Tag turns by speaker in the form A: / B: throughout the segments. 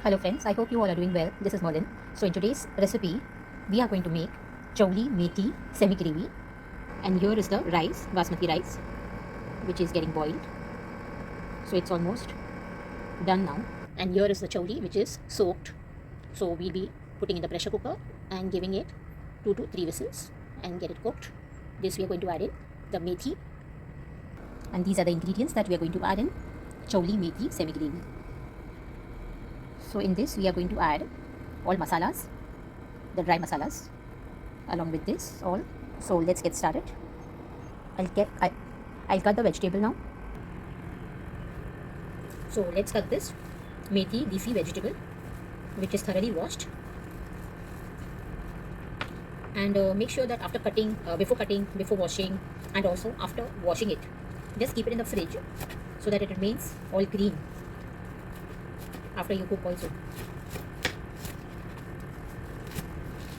A: Hello friends, I hope you all are doing well. This is Molin. So in today's recipe, we are going to make choli methi semi gravy, and here is the rice, basmati rice, which is getting boiled. So it's almost done now. And here is the choli, which is soaked. So we'll be putting in the pressure cooker and giving it 2 to 3 whistles and get it cooked. This we are going to add in the methi, and these are the ingredients that we are going to add in choli methi semi gravy. So in this we are going to add all masalas, the dry masalas, along with this all. So let's get started. I'll cut the vegetable now. So let's cut this methi leafy vegetable, which is thoroughly washed. And make sure that after cutting, before washing, and also after washing it, just keep it in the fridge so that it remains all green after you cook also.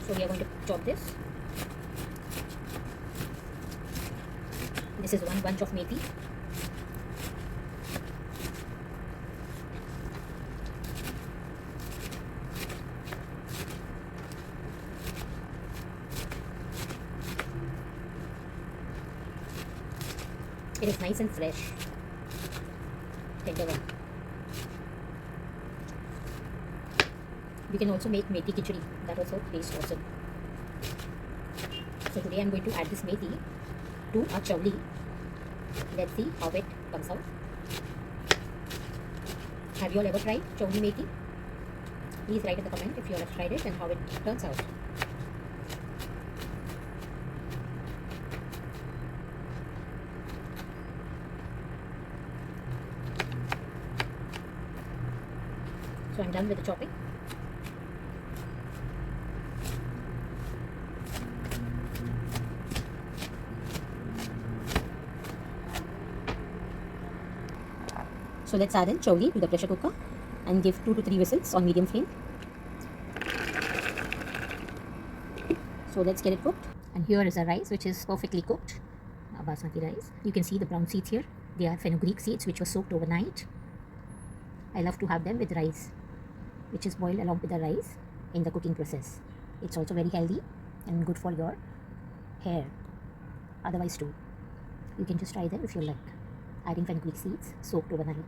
A: So we are going to chop this. This is one bunch of methi. It is nice and fresh, tender one. You can also make methi khichdi, that also tastes awesome. So today I am going to add this methi to our chawli. Let's see how it comes out. Have you all ever tried chawli methi? Please write in the comment if you all have tried it and how it turns out. So I'm done with the chopping. So let's add in choli to the pressure cooker and give 2 to 3 whistles on medium flame. So let's get it cooked. And here is the rice, which is perfectly cooked, basmati rice. You can see the brown seeds here. They are fenugreek seeds which were soaked overnight. I love to have them with rice, which is boiled along with the rice in the cooking process. It's also very healthy and good for your hair. Otherwise too, you can just try them if you like, adding fenugreek seeds soaked overnight.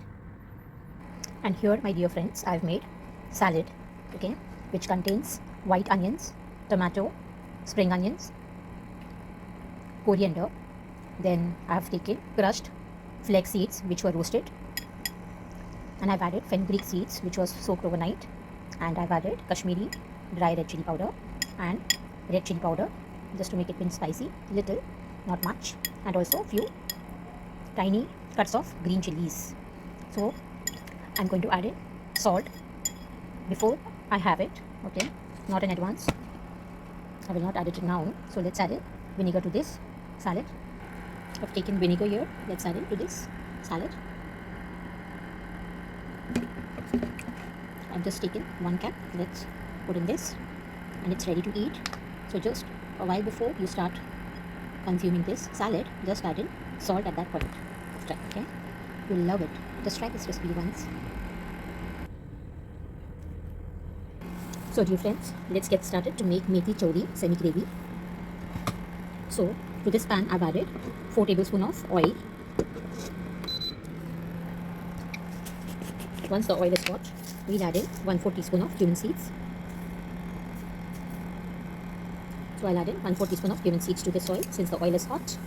A: And here, my dear friends, I've made salad, okay, which contains white onions, tomato, spring onions, coriander. Then I've taken crushed flax seeds which were roasted, and I've added fenugreek seeds which was soaked overnight, and I've added Kashmiri dry red chili powder and red chili powder just to make it bit spicy, little, not much, and also few tiny cuts of green chilies. So I'm going to add in salt before I have it, okay, not in advance. I will not add it now. So let's add in vinegar to this salad. I've taken vinegar here. Let's add it to this salad. I've just taken 1 cup. Let's put in this, and it's ready to eat. So just a while before you start consuming this salad, just add in salt at that point of time, okay? You'll love it. Just try this recipe once. So dear friends, let's get started to make methi choli semi gravy. So to this pan I've added 4 tablespoons of oil. Once the oil is hot, we'll add in 1/4 teaspoon of cumin seeds. So I'll add in 1/4 teaspoon of cumin seeds to this oil since the oil is hot.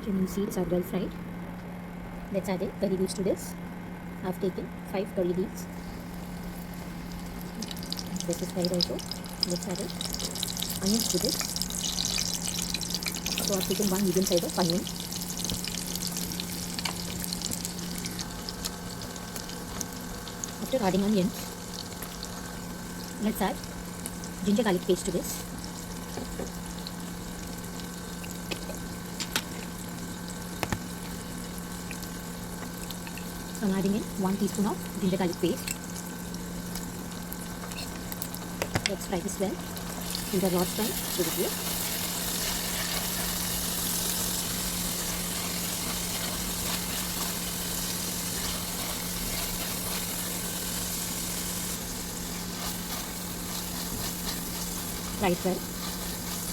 A: Cumin seeds are well fried. Let's add in curry leaves to this. I've taken 5 curry leaves. This is fried also. Let's add in onions to this. So I've taken 1 medium size of onion. After adding onions, let's add ginger garlic paste to this. So I'm adding in 1 teaspoon of ginger garlic paste. Let's fry this well in the raw fry over here. Fry it well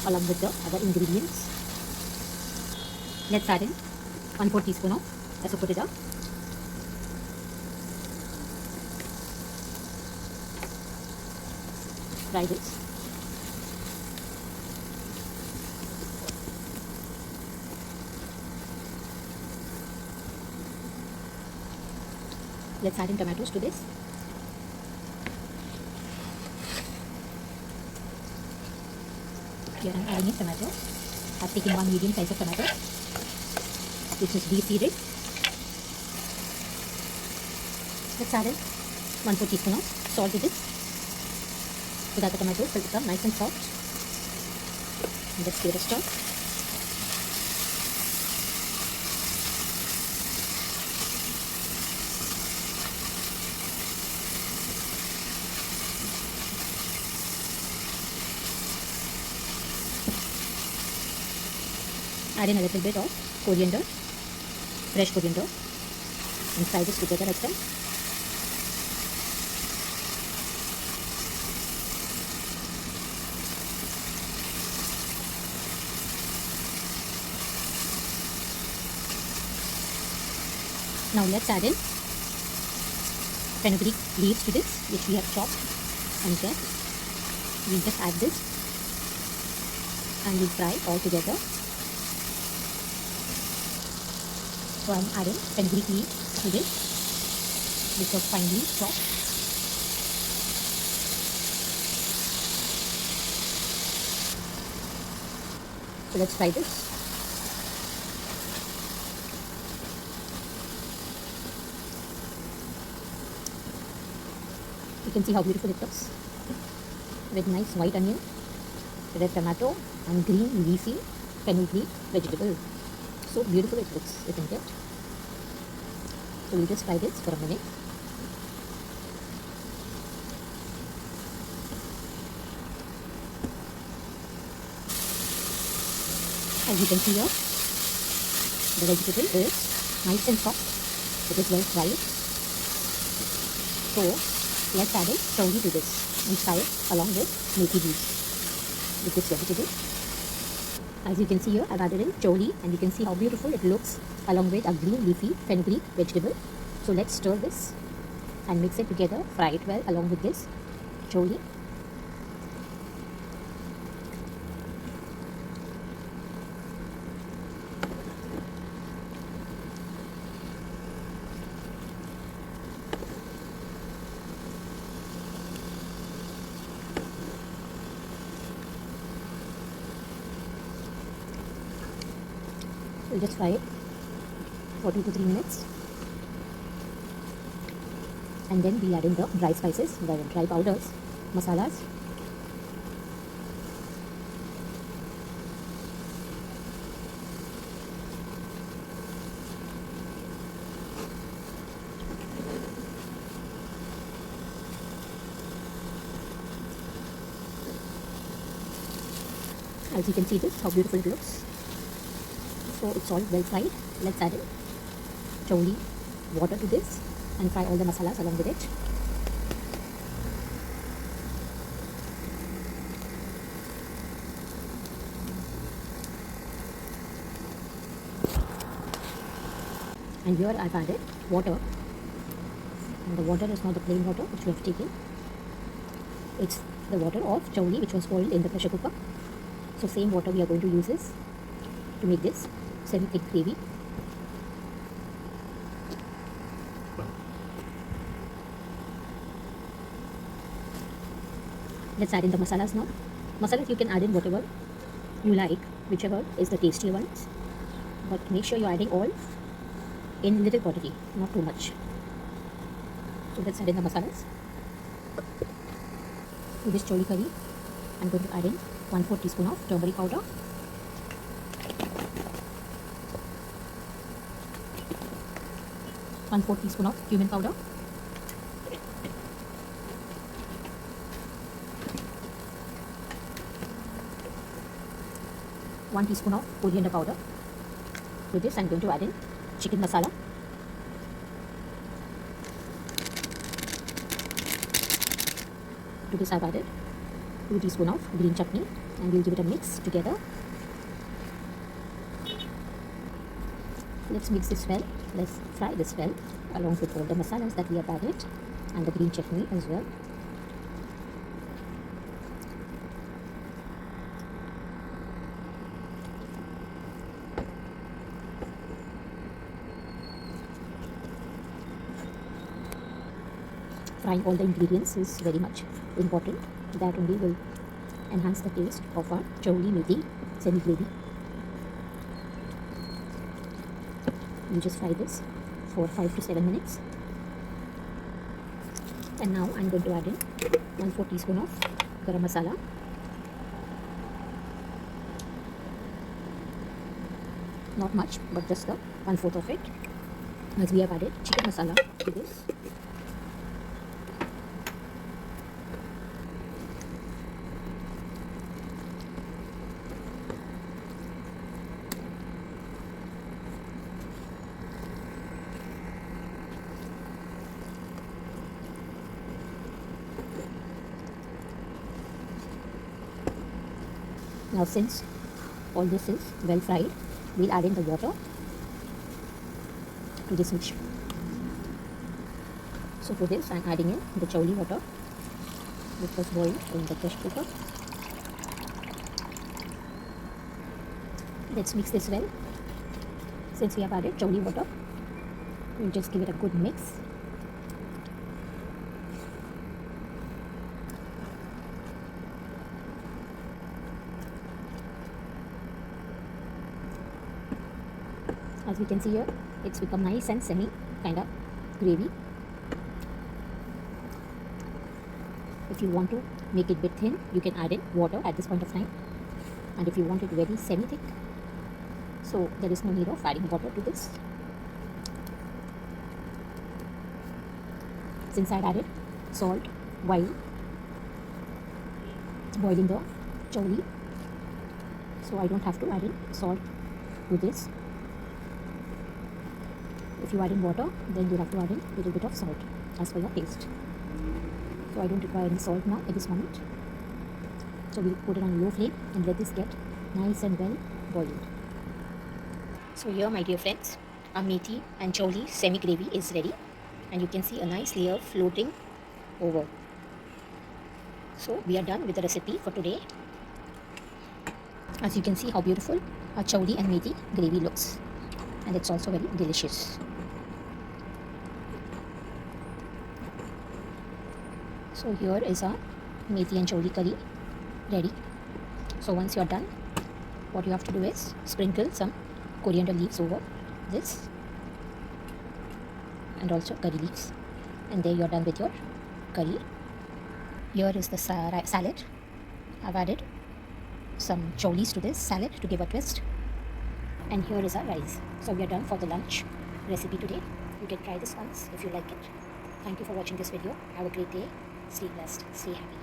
A: along with the other ingredients. Let's add in 1/4 teaspoon of asafoetida. Fry this. Let's add in tomatoes to this. Here I'm adding in tomato. I've taken one medium size of tomato, which is de-seeded. Let's add in 1/4 teaspoon of salt to this, so that the tomatoes will become nice and soft. And let's give it a stir. Add in a little bit of coriander, fresh coriander, and fry this together as well. Now let's add in fenugreek leaves to this, which we have chopped, and then we'll just add this and we'll fry all together. So I'm adding fenugreek leaves to this, which was finely chopped. So let's fry this. You can see how beautiful it looks, with nice white onion, red tomato, and green leafy fenugreek vegetable. So beautiful it looks, isn't it? So we'll just fry this for a minute. As you can see here, the vegetable is nice and soft. It is well fried. So let's add in chowli to this and fry it along with methi leaves with this vegetable. As you can see here, I've added in chowli, and you can see how beautiful it looks along with a green leafy fenugreek vegetable. So let's stir this and mix it together, fry it well along with this chowli. We'll just fry it for 2 to 3 minutes, and then we'll add in the dry spices, the dry powders, masalas. As you can see this, how beautiful it looks. So it's all well fried. Let's add in chowli water to this and fry all the masalas along with it. And here I've added water, and the water is not the plain water which we have taken. It's the water of chowli which was boiled in the pressure cooker. So same water we are going to use this to make this semi-thick gravy. Let's add in the masalas now. Masalas you can add in whatever you like, whichever is the tastier ones, but make sure you're adding all in little quantity, not too much. So let's add in the masalas. To this choli curry, I'm going to add in 1/4 teaspoon of turmeric powder, 1/4 teaspoon of cumin powder, 1 teaspoon of coriander powder. To this I'm going to add in chicken masala, to this I've added 2 teaspoons of green chutney, and we'll give it a mix together. Let's mix this well. Let's fry this well along with all the masalas that we have added and the green chutney as well. Frying all the ingredients is very much important. That only will enhance the taste of our choli methi semi gravy. You just fry this for 5 to 7 minutes. And now I'm going to add in 1/4 teaspoon of garam masala. Not much, but just the 1/4 of it, as we have added chicken masala to this. Now since all this is well fried, we'll add in the water to this mixture. So for this I'm adding in the choli water, which was boiled in the pressure cooker. Let's mix this well. Since we have added choli water, we'll just give it a good mix. As we can see here, it's become nice and semi kind of gravy. If you want to make it a bit thin, you can add in water at this point of time. And if you want it very semi thick, so there is no need of adding water to this. Since I had added salt while boiling the choli, so I don't have to add in salt to this. If you add in water, then you'll have to add in a little bit of salt as per your taste. So I don't require any salt now at this moment. So we'll put it on low flame and let this get nice and well boiled. So here, my dear friends, our methi and choli semi gravy is ready, and you can see a nice layer floating over. So we are done with the recipe for today. As you can see how beautiful our choli and methi gravy looks, and it's also very delicious. So here is our methi and choli curry ready. So once you're done, what you have to do is sprinkle some coriander leaves over this, and also curry leaves, and there you're done with your curry. Here is the salad. I've added some cholis to this salad to give a twist, and here is our rice. So we are done for the lunch recipe today. You can try this once if you like it. Thank you for watching this video. Have a great day. Stay blessed. Stay happy.